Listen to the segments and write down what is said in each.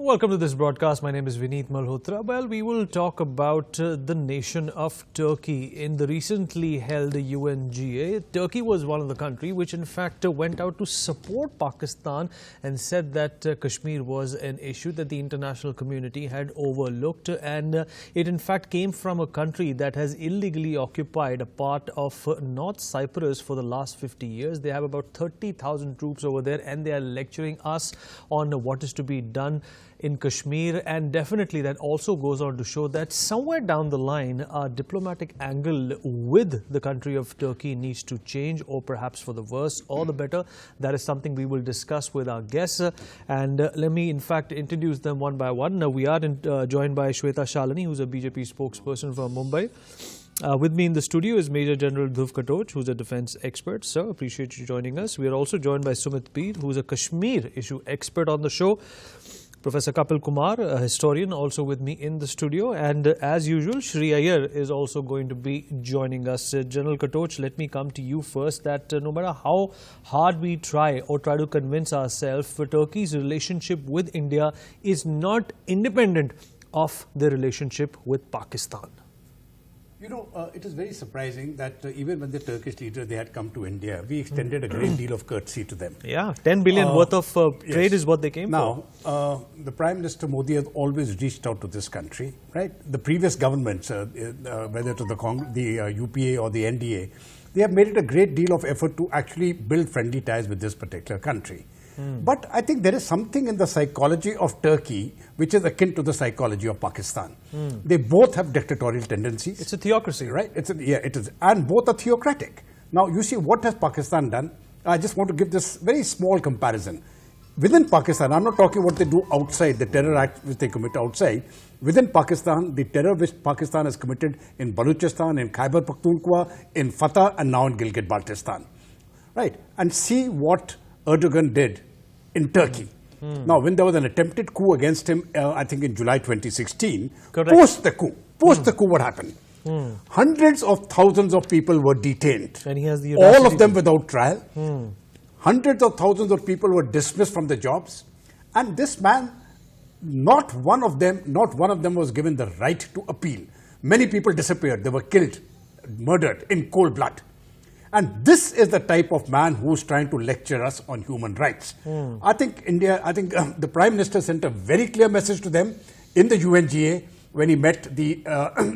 Welcome to this broadcast. My name is Vineet Malhotra. Well, we will talk about the nation of Turkey. In the recently held UNGA, Turkey was one of the countries which in fact went out to support Pakistan and said that Kashmir was an issue that the international community had overlooked, and it in fact came from a country that has illegally occupied a part of North Cyprus for the last 50 years. They have about 30,000 troops over there, and they are lecturing us on what is to be done in Kashmir, and definitely that also goes on to show that somewhere down the line our diplomatic angle with the country of Turkey needs to change, or perhaps for the worse or the better. That is something we will discuss with our guests, and let me in fact introduce them one by one. Now we are joined by Shweta Shalini, who's a BJP spokesperson from Mumbai. With me in the studio is Major General Dhruv Katoch, who's a defense expert. Sir, appreciate you joining us. We are also joined by Sumit, who's a Kashmir issue expert on the show. Professor Kapil Kumar, a historian, also with me in the studio. And as usual, Shri Iyer is also going to be joining us. General Katoch, let me come to you first, that no matter how hard we try to convince ourselves, Turkey's relationship with India is not independent of the relationship with Pakistan. You know, it is very surprising that even when the Turkish leaders, they had come to India, we extended a great deal of courtesy to them. Yeah, 10 billion worth of trade is what they came for. Now, the Prime Minister Modi has always reached out to this country, right? The previous governments, whether it was the UPA or the NDA, they have made it a great deal of effort to actually build friendly ties with this particular country. But I think there is something in the psychology of Turkey which is akin to the psychology of Pakistan. They both have dictatorial tendencies. It's a theocracy, right? Yeah, it is. And both are theocratic. Now, you see, what has Pakistan done? I just want to give this very small comparison. Within Pakistan, I'm not talking what they do outside, the terror act which they commit outside. Within Pakistan, the terror which Pakistan has committed in Balochistan, in Khyber Pakhtunkhwa, in Fatah, and now in Gilgit-Baltistan. Right? And see what Erdogan did in Turkey. Now, when there was an attempted coup against him, I think in July 2016, post the coup, what happened? Hundreds of thousands of people were detained, and he has the all of them without trial. Hundreds of thousands of people were dismissed from their jobs, and this man, not one of them was given the right to appeal. Many people disappeared; they were killed, murdered in cold blood. And this is the type of man who's trying to lecture us on human rights. I think the Prime Minister sent a very clear message to them in the UNGA when he met the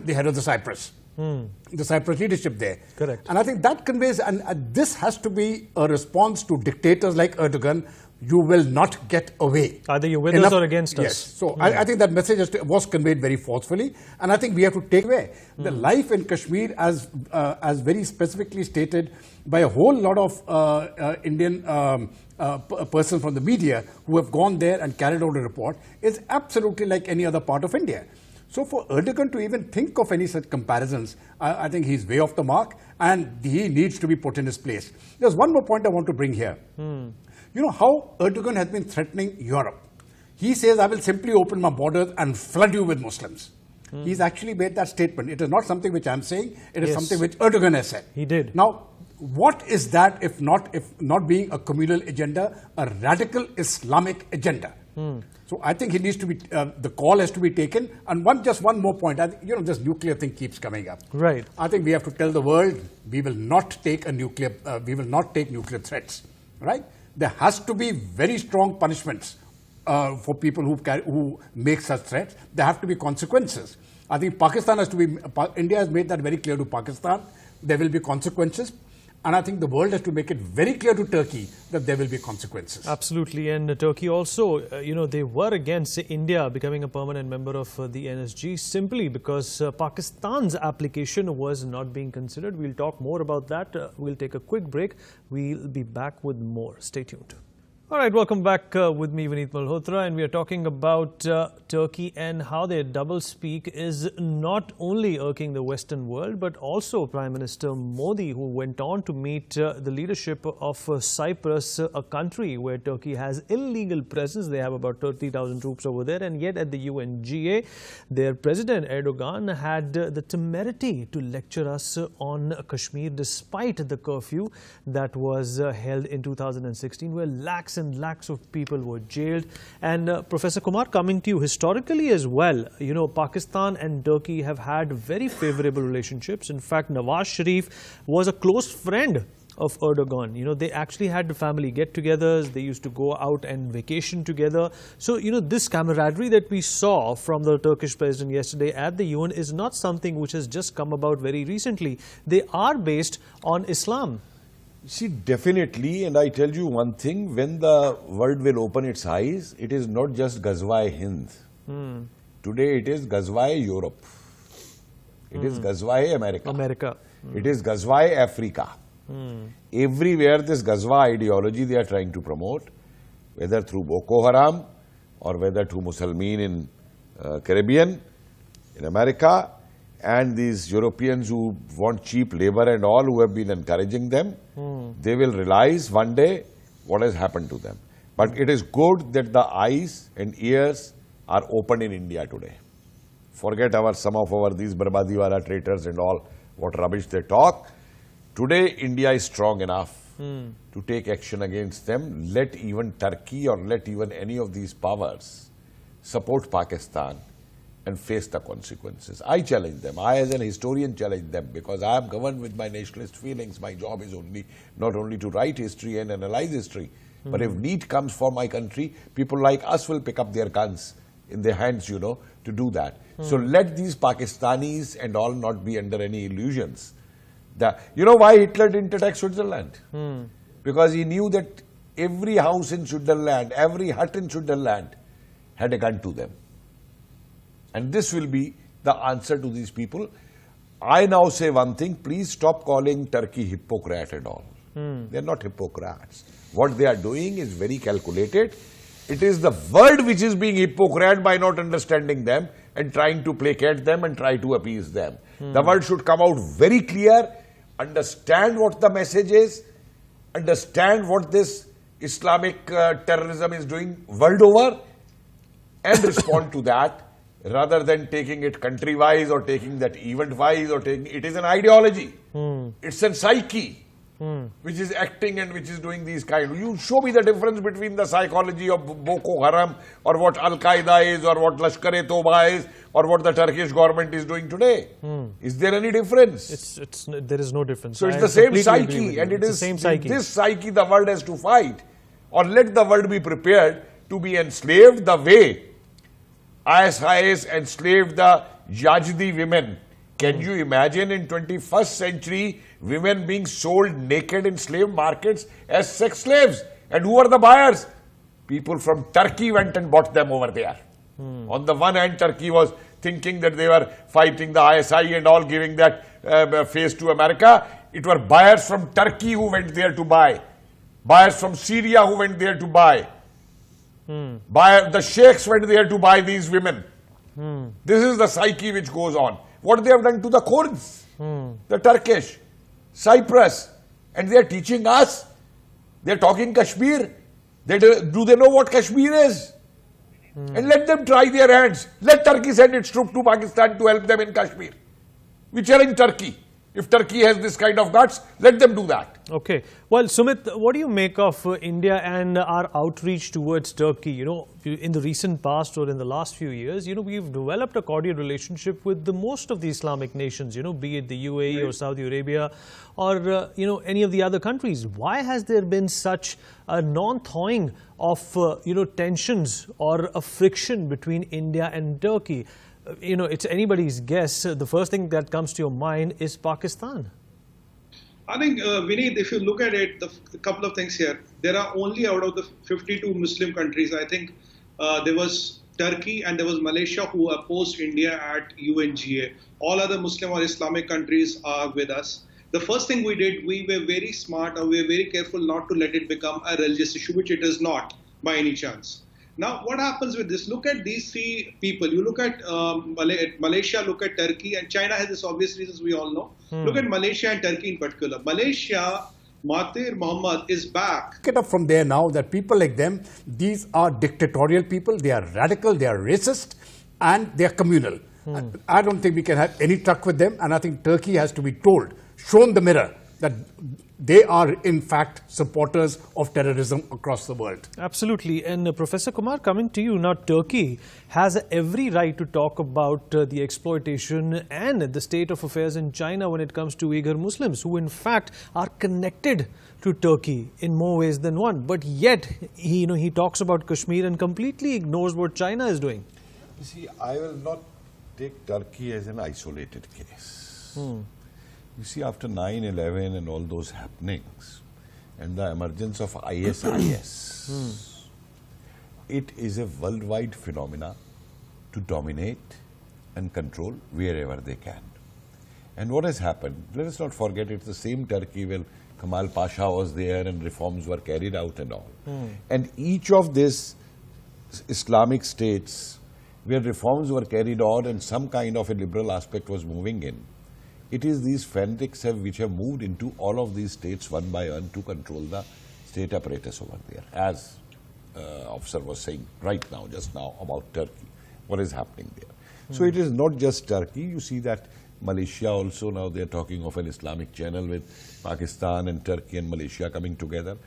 head of the Cyprus leadership there. Correct. And I think that conveys, and this has to be a response to dictators like Erdogan. You will not get away. Either you're with us or against us. Yes. So I think that message was conveyed very forcefully, and I think we have to take away the life in Kashmir, as very specifically stated by a whole lot of Indian persons from the media who have gone there and carried out a report, is absolutely like any other part of India. So for Erdogan to even think of any such comparisons, I think he's way off the mark, and he needs to be put in his place. There's one more point I want to bring here. You know how Erdogan has been threatening Europe. He says, I will simply open my borders and flood you with Muslims. He's actually made that statement. It is not something which I'm saying. It is something which Erdogan has said. He did. Now, what is that if not being a communal agenda, a radical Islamic agenda? So I think he needs to be, the call has to be taken. And just one more point. This nuclear thing keeps coming up. Right. I think we have to tell the world we will not take nuclear threats. Right? There has to be very strong punishments for people who make such threats. There have to be consequences. I think India has made that very clear to Pakistan. There will be consequences. And I think the world has to make it very clear to Turkey that there will be consequences. Absolutely. And Turkey also, they were against India becoming a permanent member of the NSG simply because Pakistan's application was not being considered. We'll talk more about that. We'll take a quick break. We'll be back with more. Stay tuned. All right, welcome back with me, Vineet Malhotra, and we are talking about Turkey and how their doublespeak is not only irking the Western world, but also Prime Minister Modi, who went on to meet the leadership of Cyprus, a country where Turkey has illegal presence. They have about 30,000 troops over there, and yet at the UNGA, their President Erdogan had the temerity to lecture us on Kashmir, despite the curfew that was held in 2016, where lakhs and lakhs of people were jailed. And Professor Kumar, coming to you, historically as well, you know, Pakistan and Turkey have had very favorable relationships. In fact, Nawaz Sharif was a close friend of Erdogan. You know, they actually had family get-togethers. They used to go out and vacation together. So, you know, this camaraderie that we saw from the Turkish president yesterday at the UN is not something which has just come about very recently. They are based on Islam. See, definitely, and I tell you one thing, when the world will open its eyes, it is not just Ghazwa-e-Hind. Today it is Ghazwa-e-Europe. It is Ghazwa-e-America. It is Ghazwa-e-Africa. Everywhere this Ghazwa ideology they are trying to promote, whether through Boko Haram or whether through Muslimin in Caribbean, in America, and these Europeans who want cheap labor and all, who have been encouraging them, they will realize one day what has happened to them. But it is good that the eyes and ears are open in India today. Forget some of these Barbadiwala traitors and all, what rubbish they talk. Today, India is strong enough to take action against them. Let even Turkey or let even any of these powers support Pakistan and face the consequences. I challenge them. I, as an historian, challenge them, because I am governed with my nationalist feelings. My job is not only to write history and analyze history, but if need comes for my country, people like us will pick up their guns in their hands, you know, to do that. So let these Pakistanis and all not be under any illusions. You know why Hitler didn't attack Switzerland? Because he knew that every house in Switzerland, every hut in Switzerland had a gun to them. And this will be the answer to these people. I now say one thing, please stop calling Turkey hypocrite and all. They are not hypocrites. What they are doing is very calculated. It is the world which is being hypocrite by not understanding them and trying to placate them and try to appease them. The world should come out very clear, understand what the message is, understand what this Islamic terrorism is doing world over, and respond to that, rather than taking it country-wise or taking that event-wise or taking... It is an ideology. It's a psyche which is acting and which is doing these kind. You show me the difference between the psychology of Boko Haram or what Al-Qaeda is or what Lashkar-e-Toba is or what the Turkish government is doing today. Is there any difference? There is no difference. So it's the same psyche, and it is this psyche the world has to fight. Or let the world be prepared to be enslaved the way ISIS enslaved the Yazidi women. Can you imagine in 21st century women being sold naked in slave markets as sex slaves? And who are the buyers? People from Turkey went and bought them over there. On the one hand, Turkey was thinking that they were fighting the ISI and all, giving that face to America. It were buyers from Turkey who went there to buy. Buyers from Syria who went there to buy. The sheikhs went there to buy these women. This is the psyche which goes on. What they have done to the Kurds, the Turkish, Cyprus, and they are teaching us. They are talking Kashmir. Do they know what Kashmir is? And let them try their hands. Let Turkey send its troops to Pakistan to help them in Kashmir. We challenge Turkey. If Turkey has this kind of guts, let them do that. Okay. Well, Sumit, what do you make of India and our outreach towards Turkey? You know, in the recent past or in the last few years, you know, we've developed a cordial relationship with the most of the Islamic nations, you know, be it the UAE or Saudi Arabia or, you know, any of the other countries. Why has there been such a non-thawing of, you know, tensions or a friction between India and Turkey? You know, it's anybody's guess. The first thing that comes to your mind is Pakistan. I think, Vineet, if you look at it, a couple of things here. There are only out of the 52 Muslim countries, I think there was Turkey and there was Malaysia who opposed India at UNGA. All other Muslim or Islamic countries are with us. the first thing we did, we were very smart, or we were very careful not to let it become a religious issue, which it is not by any chance. Now, what happens with this? Look at these three people. You look at Malaysia, look at Turkey, and China has its obvious reasons we all know. Look at Malaysia and Turkey in particular. Malaysia, Mahathir Mohamad is back. Get up from there now that people like them, these are dictatorial people, they are radical, they are racist, and they are communal. I don't think we can have any truck with them, and I think Turkey has to be told, shown the mirror, that they are in fact supporters of terrorism across the world. Absolutely. And Professor Kumar, coming to you now, Turkey has every right to talk about the exploitation and the state of affairs in China when it comes to Uyghur Muslims, who in fact are connected to Turkey in more ways than one. But yet, he talks about Kashmir and completely ignores what China is doing. You see, I will not take Turkey as an isolated case. You see, after 9/11 and all those happenings and the emergence of ISIS, it is a worldwide phenomena to dominate and control wherever they can. And what has happened, let us not forget, it's the same Turkey where Kemal Pasha was there and reforms were carried out and all. And each of these Islamic states where reforms were carried out and some kind of a liberal aspect was moving in, it is these fanatics which have moved into all of these states one by one to control the state apparatus over there. As officer was saying right now, just now, about Turkey, what is happening there. So it is not just Turkey. You see that Malaysia also, now they are talking of an Islamic channel with Pakistan and Turkey and Malaysia coming together,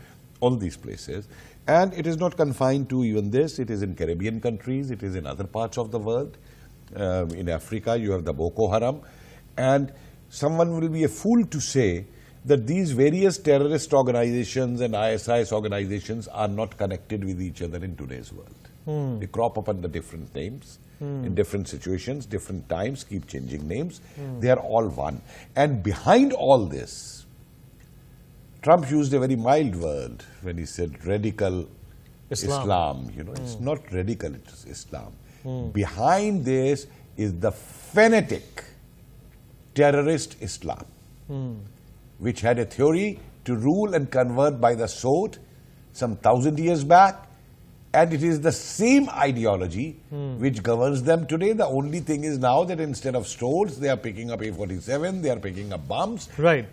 all these places. And it is not confined to even this, it is in Caribbean countries, it is in other parts of the world. In Africa, you have the Boko Haram. And someone will be a fool to say that these various terrorist organizations and ISIS organizations are not connected with each other in today's world. They crop up under different names, in different situations, different times, keep changing names. They are all one. And behind all this, Trump used a very mild word when he said radical Islam. It's not radical, it's Islam. Behind this is the fanatic terrorist Islam, which had a theory to rule and convert by the sword some 1,000 years back, and it is the same ideology which governs them today. The only thing is now that instead of swords, they are picking up A-47, they are picking up bombs. Right.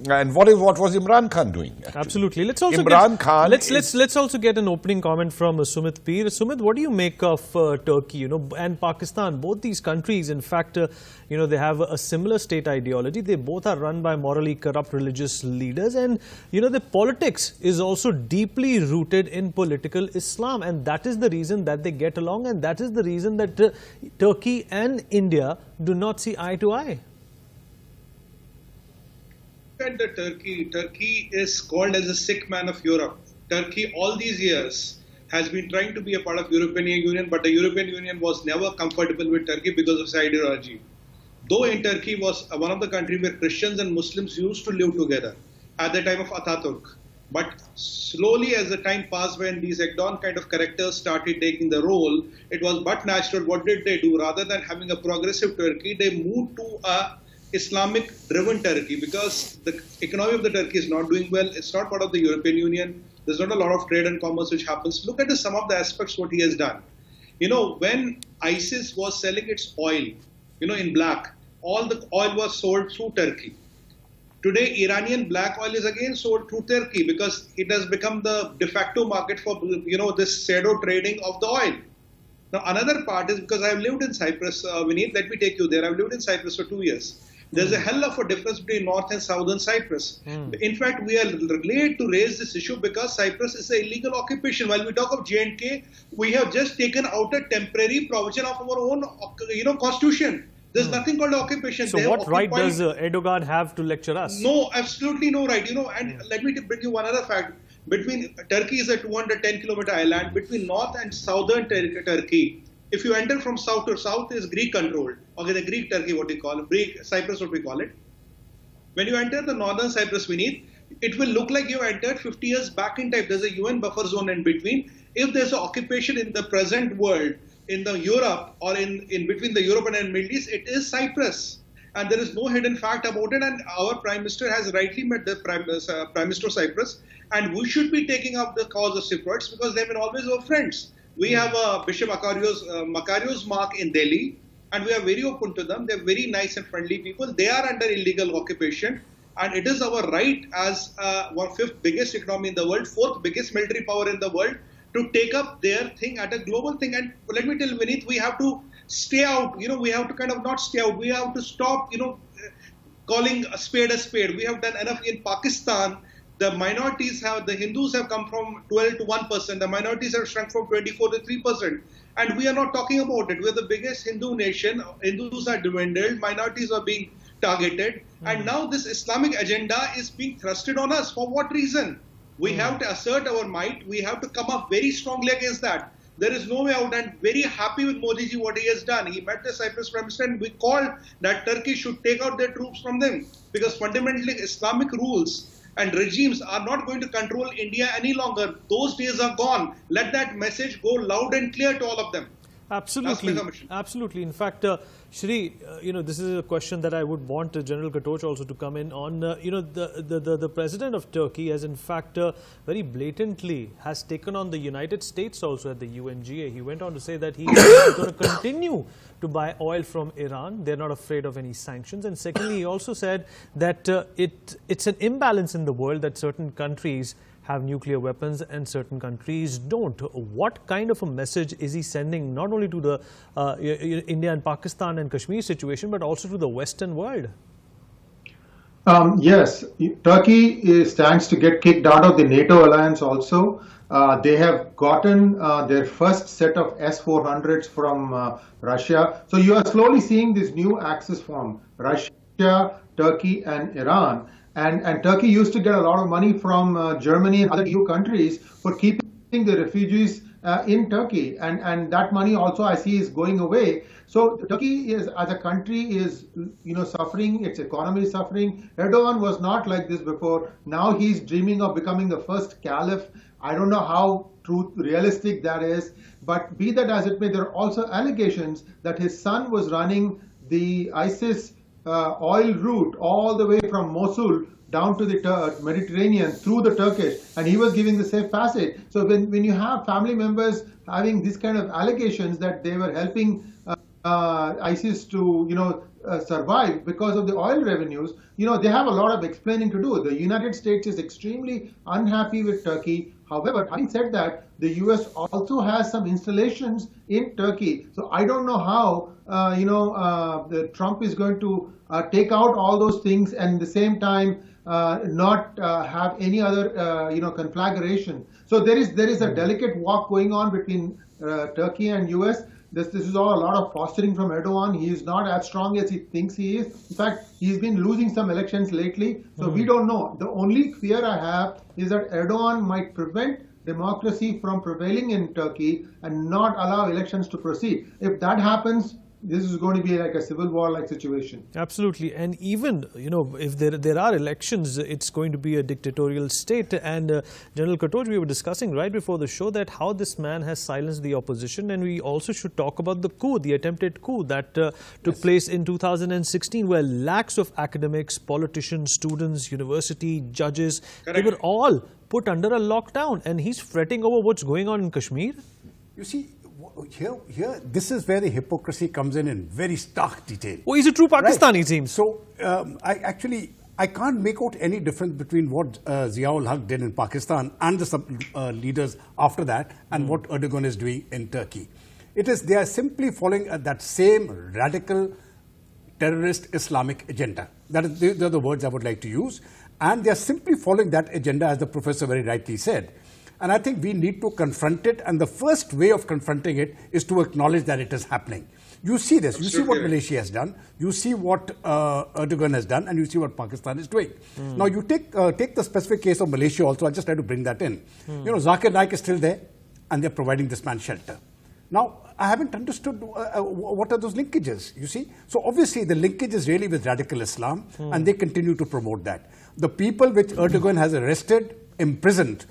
And what was Imran Khan doing? Actually? Absolutely. Let's also let's also get an opening comment from Sumit Peer. Sumit, what do you make of Turkey, and Pakistan? Both these countries, in fact, they have a similar state ideology. They both are run by morally corrupt religious leaders, and the politics is also deeply rooted in political Islam, and that is the reason that they get along, and that is the reason that Turkey and India do not see eye to eye. At the Turkey is called as a sick man of Europe. Turkey all these years has been trying to be a part of European Union, but the European Union was never comfortable with Turkey because of its ideology. Though in Turkey was one of the countries where Christians and Muslims used to live together at the time of Ataturk. But slowly as the time passed, when these Ekdon kind of characters started taking the role, it was but natural. What did they do? Rather than having a progressive Turkey, they moved to a Islamic-driven Turkey, because the economy of the Turkey is not doing well. It's not part of the European Union. There's not a lot of trade and commerce which happens. Look at some of the aspects what he has done. When ISIS was selling its oil, in black, all the oil was sold through Turkey. Today, Iranian black oil is again sold through Turkey because it has become the de facto market for, this pseudo trading of the oil. Now, another part is because I've lived in Cyprus, Vineet, let me take you there. I've lived in Cyprus for 2 years. There's a hell of a difference between North and Southern Cyprus. In fact, we are glad to raise this issue because Cyprus is an illegal occupation. While we talk of J&K, we have just taken out a temporary provision of our own, constitution. There's nothing called occupation. So what right does Erdogan have to lecture us? No, absolutely no right. And let me bring you one other fact. Between Turkey is a 210-kilometer island. Between North and Southern Turkey, if you enter from south to south, is Greek controlled. Okay, the Greek Turkey, what we call it, Greek Cyprus, what we call it. When you enter the northern Cyprus, it will look like you entered 50 years back in time. There's a UN buffer zone in between. If there's an occupation in the present world, in the Europe or in between the Europe and Middle East, it is Cyprus. and there is no hidden fact about it. And our Prime Minister has rightly met the Prime Minister of Cyprus, and we should be taking up the cause of Cypriots because they've been always our friends. We have Bishop Makarios Mark in Delhi, and we are very open to them. They're very nice and friendly people. They are under illegal occupation, and it is our right as fifth biggest economy in the world, fourth biggest military power in the world, to take up their thing at a global thing. And let me tell you, Vineet, we have to stay out. We have to kind of not stay out. We have to stop, calling a spade a spade. We have done enough in Pakistan. The Hindus have come from 12 to 1%. The minorities have shrunk from 24 to 3%. And we are not talking about it. We're the biggest Hindu nation. Hindus are dwindled. Minorities are being targeted. And now this Islamic agenda is being thrusted on us. For what reason? We have to assert our might. We have to come up very strongly against that. There is no way out, and very happy with Modi ji what he has done. He met the Cyprus Prime Minister, and we called that Turkey should take out their troops from them, because fundamentally Islamic rules and regimes are not going to control India any longer. Those days are gone. Let that message go loud and clear to all of them. Absolutely, absolutely. In fact, Shri, this is a question that I would want General Katoch also to come in on. The president of Turkey has in fact very blatantly has taken on the United States also at the UNGA. He went on to say that he is going to continue to buy oil from Iran. They're not afraid of any sanctions. And secondly, he also said that it's an imbalance in the world that certain countries have nuclear weapons and certain countries don't. What kind of a message is he sending not only to the India and Pakistan and Kashmir situation, but also to the Western world? Yes, Turkey stands to get kicked out of the NATO alliance also. They have gotten their first set of S-400s from Russia. So you are slowly seeing this new axis form: Russia, Turkey and Iran. And Turkey used to get a lot of money from Germany and other EU countries for keeping the refugees in Turkey. And that money also I see is going away. So Turkey is, as a country, is suffering. Its economy is suffering. Erdogan was not like this before. Now he's dreaming of becoming the first caliph. I don't know how realistic that is. But be that as it may, there are also allegations that his son was running the ISIS oil route all the way from Mosul down to the Mediterranean through the Turkish, and he was giving the safe passage. So when you have family members having this kind of allegations that they were helping ISIS to survive because of the oil revenues, they have a lot of explaining to do. The United States is extremely unhappy with Turkey. However, having said that, the US also has some installations in Turkey. So I don't know how Trump is going to take out all those things and at the same time not have any other conflagration. So there is a delicate walk going on between Turkey and US. This is all a lot of posturing from Erdogan. He is not as strong as he thinks he is. In fact, he's been losing some elections lately. So we don't know. The only fear I have is that Erdogan might prevent democracy from prevailing in Turkey and not allow elections to proceed. If that happens, this is going to be like a civil war-like situation. Absolutely. And even, if there are elections, it's going to be a dictatorial state. And General Katoch, we were discussing right before the show that how this man has silenced the opposition. And we also should talk about the coup, the attempted coup that took place in 2016, where lakhs of academics, politicians, students, university, judges, they were all put under a lockdown. And he's fretting over what's going on in Kashmir. You see, here, this is where the hypocrisy comes in very stark detail. Oh, he's a true Pakistani, it seems. So, I can't make out any difference between what Ziaul Haq did in Pakistan and the leaders after that and what Erdogan is doing in Turkey. They are simply following that same radical terrorist Islamic agenda. These are the words I would like to use. And they are simply following that agenda, as the professor very rightly said. And I think we need to confront it. And the first way of confronting it is to acknowledge that it is happening. You see this. You see what Malaysia has done. You see what Erdogan has done. And you see what Pakistan is doing. Now, you take the specific case of Malaysia also. I'll just try to bring that in. Zakir Naik is still there. And they're providing this man shelter. Now, I haven't understood what are those linkages, you see. So, obviously, the linkage is really with radical Islam. And they continue to promote that. The people which Erdogan has arrested, imprisoned,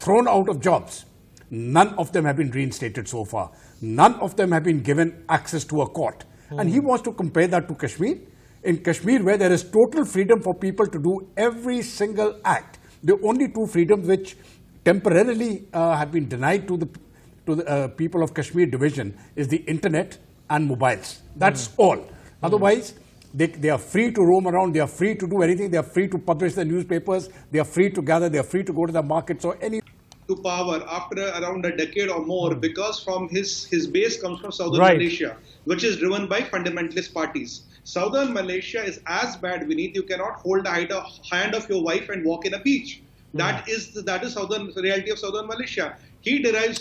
thrown out of jobs, none of them have been reinstated so far. None of them have been given access to a court. And he wants to compare that to Kashmir. in Kashmir, where there is total freedom for people to do every single act. The only two freedoms which temporarily have been denied to the people of Kashmir division is the internet and mobiles. That's all. Otherwise, they are free to roam around, they are free to do anything, they are free to publish their newspapers, they are free to gather, they are free to go to the markets or any... To power after around a decade or more, because from his base comes from southern Right. Malaysia, which is driven by fundamentalist parties. Southern Malaysia is as bad, Vineet. You cannot hold the hand of your wife and walk in a beach. That is the reality of southern Malaysia. He derives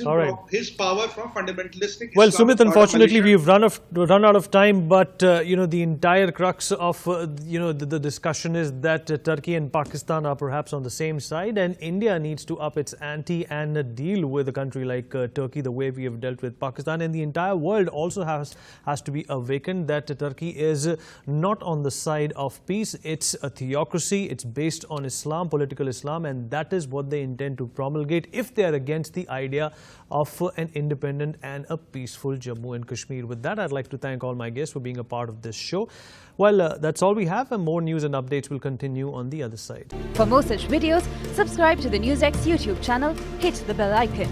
his power from fundamentalistic Well, Islam Sumit, part of unfortunately, Malaysia. we've run out of time. But the entire crux of the discussion is that Turkey and Pakistan are perhaps on the same side, and India needs to up its ante and deal with a country like Turkey the way we have dealt with Pakistan. And the entire world also has to be awakened that Turkey is not on the side of peace. It's a theocracy. It's based on Islam, political Islam, and that is what they intend to promulgate if they are against the idea of an independent and a peaceful Jammu and Kashmir. With that, I'd like to thank all my guests for being a part of this show. Well, that's all we have, and more news and updates will continue on the other side. For more such videos, subscribe to the NewsX YouTube channel, hit the bell icon.